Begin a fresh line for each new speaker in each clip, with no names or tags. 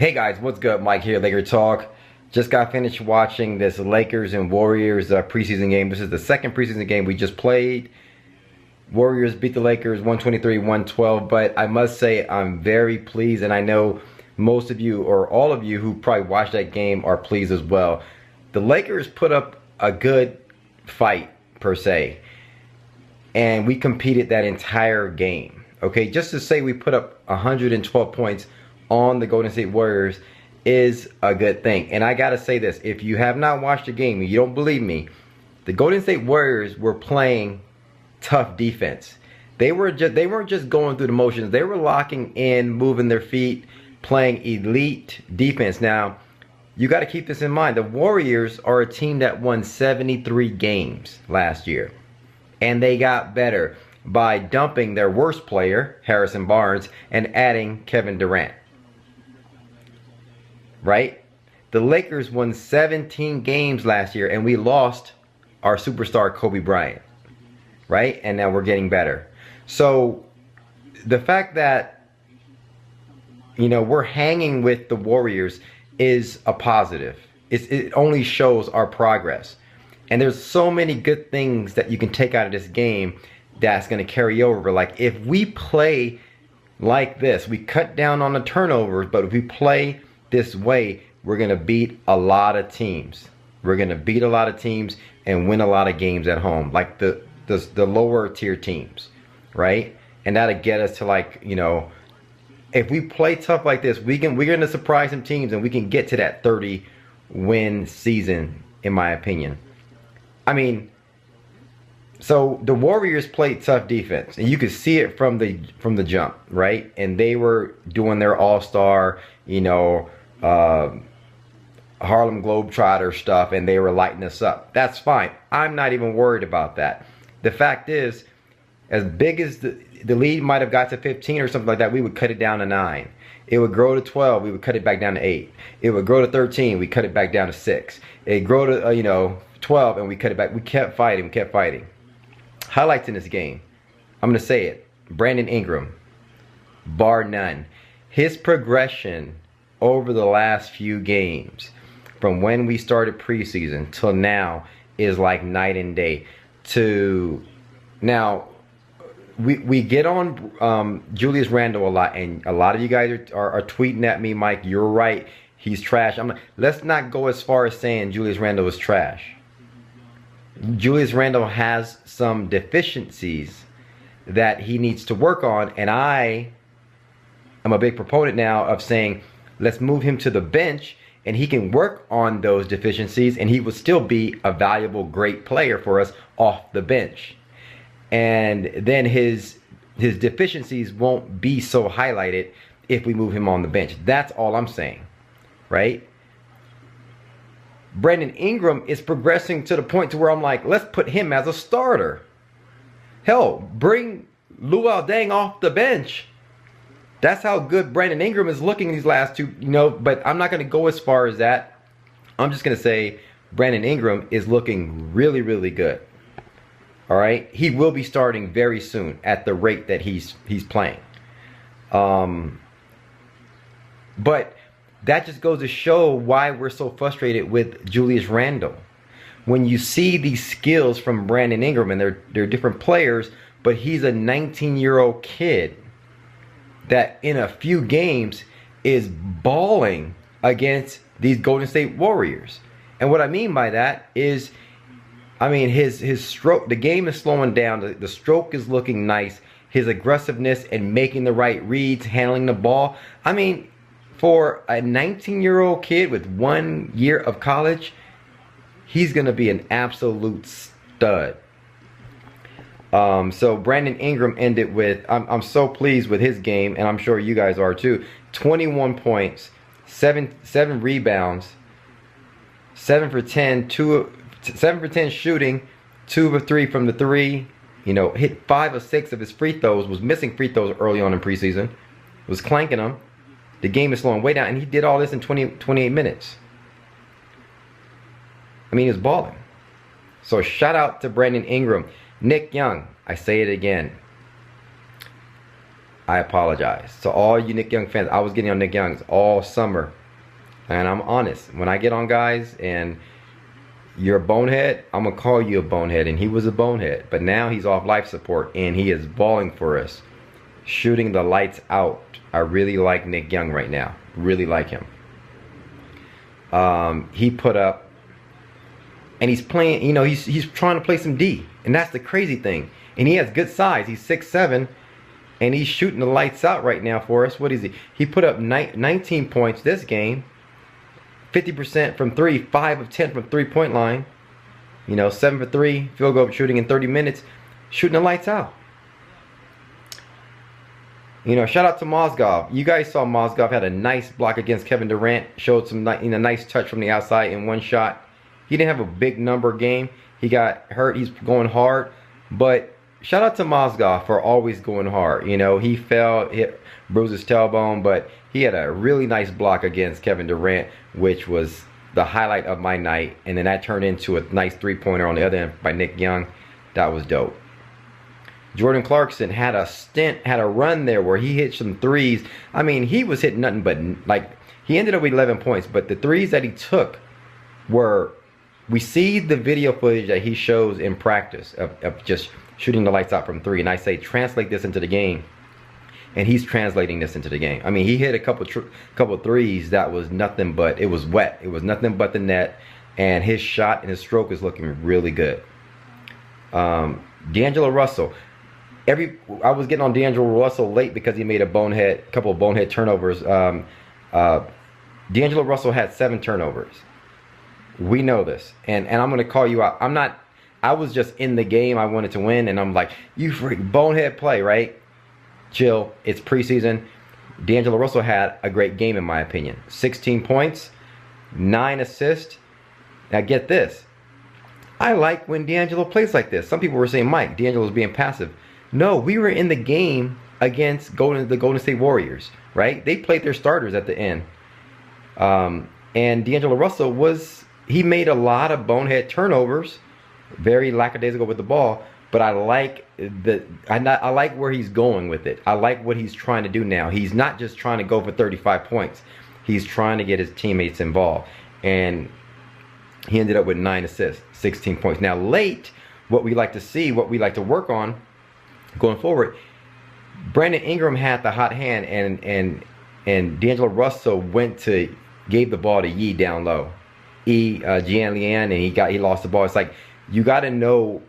Hey guys, what's good? Mike here, Laker Talk. Just got finished watching this Lakers and Warriors preseason game. This is the second preseason game we just played. Warriors beat the Lakers 123-112, but I must say I'm very pleased, and I know most of you or all of you who probably watched that game are pleased as well. The Lakers put up a good fight per se, and we competed that entire game. Okay, just to say we put up 112 points on the Golden State Warriors is a good thing. And I gotta say this, if you have not watched the game and you don't believe me, the Golden State Warriors were playing tough defense. They weren't just going through the motions. They were locking in, moving their feet, playing elite defense. Now, you got to keep this in mind. The Warriors are a team that won 73 games last year, and they got better by dumping their worst player, Harrison Barnes, and adding Kevin Durant. Right? The Lakers won 17 games last year, and we lost our superstar Kobe Bryant. Right? And now we're getting better. So the fact that, you know, we're hanging with the Warriors is a positive. It only shows our progress. And there's so many good things that you can take out of this game that's going to carry over. Like, if we play like this, we cut down on the turnovers, but if we play this way, we're going to beat a lot of teams. We're going to beat a lot of teams and win a lot of games at home, like the lower tier teams, right? And that'll get us to, like, you know, if we play tough like this, we're going to surprise some teams, and we can get to that 30-win season, in my opinion. I mean, so the Warriors played tough defense, and you could see it from the jump, right? And they were doing their all-star, you know, Harlem Globetrotter stuff, and they were lighting us up. That's fine. I'm not even worried about that. The fact is, as big as the lead might have got to 15 or something like that, we would cut it down to 9. It would grow to 12. We would cut it back down to 8. It would grow to 13. We cut it back down to 6. It grow to 12, and we cut it back. We kept fighting. We kept fighting. Highlights in this game. I'm gonna say it. Brandon Ingram, bar none. His progression over the last few games, from when we started preseason till now, is like night and day. To now, we get on Julius Randle a lot, and a lot of you guys are tweeting at me, Mike, you're right, he's trash. I'm like, let's not go as far as saying Julius Randle is trash. Julius Randle has some deficiencies that he needs to work on, and I am a big proponent now of saying, let's move him to the bench, and he can work on those deficiencies, and he will still be a valuable, great player for us off the bench. And then his deficiencies won't be so highlighted if we move him on the bench. That's all I'm saying, right? Brandon Ingram is progressing to the point to where I'm like, let's put him as a starter. Hell, bring Luol Deng off the bench. That's how good Brandon Ingram is looking these last two, you know, but I'm not going to go as far as that. I'm just going to say Brandon Ingram is looking really, really good. All right? He will be starting very soon at the rate that he's playing. But that just goes to show why we're so frustrated with Julius Randle. When you see these skills from Brandon Ingram, and they're different players, but he's a 19-year-old kid that in a few games is balling against these Golden State Warriors. And what I mean by that is, I mean, his stroke, the game is slowing down, the stroke is looking nice, his aggressiveness and making the right reads, handling the ball. I mean, for a 19-year-old kid with 1 year of college, he's going to be an absolute stud. So Brandon Ingram ended with, I'm so pleased with his game, and I'm sure you guys are too. 21 points, 7 rebounds, 7 for 10 shooting, 2 of 3 from the 3. You know, hit 5 of 6 of his free throws. Was missing free throws early on in preseason. Was clanking them. The game is slowing way down, and he did all this in 28 minutes. I mean, he was balling. So shout out to Brandon Ingram. Nick Young, I say it again. I apologize. To all you Nick Young fans, I was getting on Nick Young's all summer. And I'm honest. When I get on guys and you're a bonehead, I'm going to call you a bonehead. And he was a bonehead. But now he's off life support and he is balling for us. Shooting the lights out. I really like Nick Young right now. Really like him. He put up, and he's playing, you know, he's trying to play some D. And that's the crazy thing. And he has good size. He's 6'7", and he's shooting the lights out right now for us. What is he? He put up 19 points this game. 50% from 3, 5 of 10 from 3-point line. You know, 7 for 3 field goal shooting in 30 minutes. Shooting the lights out. You know, shout out to Mozgov. You guys saw Mozgov had a nice block against Kevin Durant. Showed some nice touch from the outside in one shot. He didn't have a big number game. He got hurt. He's going hard. But shout out to Mozgov for always going hard. You know, he fell, bruised his tailbone, but he had a really nice block against Kevin Durant, which was the highlight of my night. And then that turned into a nice three-pointer on the other end by Nick Young. That was dope. Jordan Clarkson had a run there where he hit some threes. I mean, he was hitting nothing but, like, he ended up with 11 points, but the threes that he took were, we see the video footage that he shows in practice of just shooting the lights out from 3. And I say, translate this into the game. And he's translating this into the game. I mean, he hit a couple threes that was nothing but, it was wet. It was nothing but the net. And his shot and his stroke is looking really good. DeAngelo Russell. I was getting on DeAngelo Russell late because he made a couple of bonehead turnovers. DeAngelo Russell had 7 turnovers. We know this. And I'm going to call you out. I was just in the game. I wanted to win. And I'm like, you freak bonehead play, right? Chill. It's preseason. DeAngelo Russell had a great game in my opinion. 16 points, 9 assists. Now get this. I like when DeAngelo plays like this. Some people were saying, Mike, DeAngelo's being passive. No, we were in the game against the Golden State Warriors, right? They played their starters at the end. And DeAngelo Russell he made a lot of bonehead turnovers, very lackadaisical with the ball, but I like I like where he's going with it. I like what he's trying to do now. He's not just trying to go for 35 points. He's trying to get his teammates involved. And he ended up with 9 assists, 16 points. Now late, what we like to see, what we like to work on going forward, Brandon Ingram had the hot hand, and DeAngelo Russell gave the ball to Yi down low. Jian Lian, and he lost the ball. It's like, you got to know,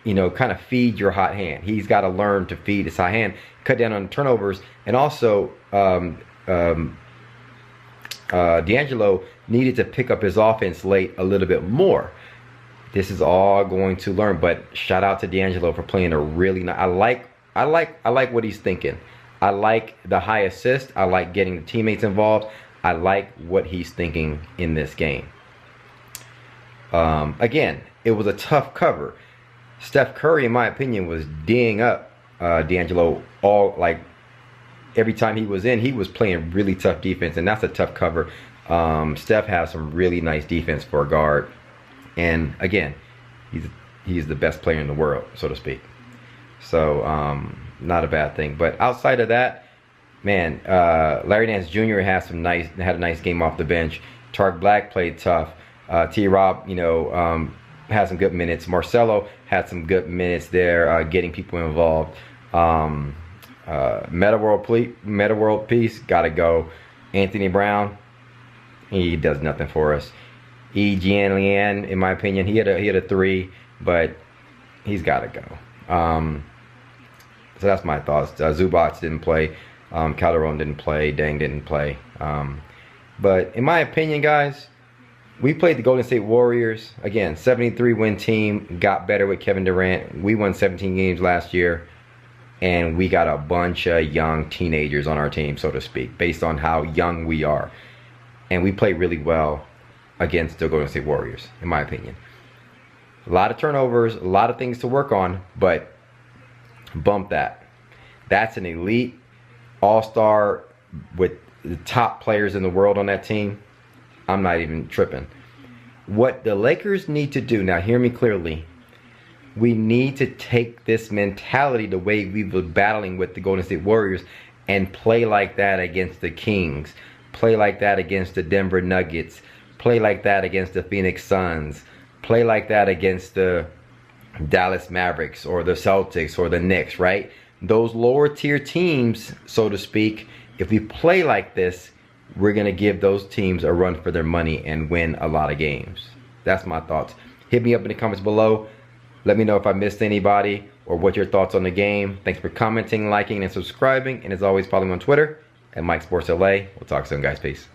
you know, kind of feed your hot hand. He's got to learn to feed his hot hand, cut down on turnovers, and also DeAngelo needed to pick up his offense late a little bit more. This is all going to learn, but shout out to DeAngelo for playing a really nice. I like what he's thinking. I like the high assist. I like getting the teammates involved. I like what he's thinking in this game. Again, it was a tough cover. Steph Curry, in my opinion, was D'ing up DeAngelo every time he was in. He was playing really tough defense, and that's a tough cover. Steph has some really nice defense for a guard. And again, he's the best player in the world, so to speak. So not a bad thing. But outside of that, man, Larry Nance Jr. had a nice game off the bench. Tark Black played tough. T-Rob, you know, had some good minutes. Marcelo had some good minutes there, getting people involved. Meta World Peace, gotta go. Anthony Brown, he does nothing for us. Jian Lian, in my opinion, he had a 3, but he's got to go. So that's my thoughts. Zubac didn't play. Calderon didn't play. Deng didn't play. But in my opinion, guys, we played the Golden State Warriors. Again, 73-win team. Got better with Kevin Durant. We won 17 games last year. And we got a bunch of young teenagers on our team, so to speak, based on how young we are. And we played really well against the Golden State Warriors, in my opinion. A lot of turnovers, a lot of things to work on, but bump that. That's an elite all-star with the top players in the world on that team. I'm not even tripping. What the Lakers need to do, now hear me clearly, We need to take this mentality the way we were battling with the Golden State Warriors and play like that against the Kings. Play like that against the Denver Nuggets. Play like that against the Phoenix Suns. Play like that against the Dallas Mavericks or the Celtics or the Knicks, right? Those lower tier teams, so to speak, if we play like this, we're going to give those teams a run for their money and win a lot of games. That's my thoughts. Hit me up in the comments below. Let me know if I missed anybody or what your thoughts on the game. Thanks for commenting, liking, and subscribing. And as always, follow me on Twitter at MikeSportsLA. We'll talk soon, guys. Peace.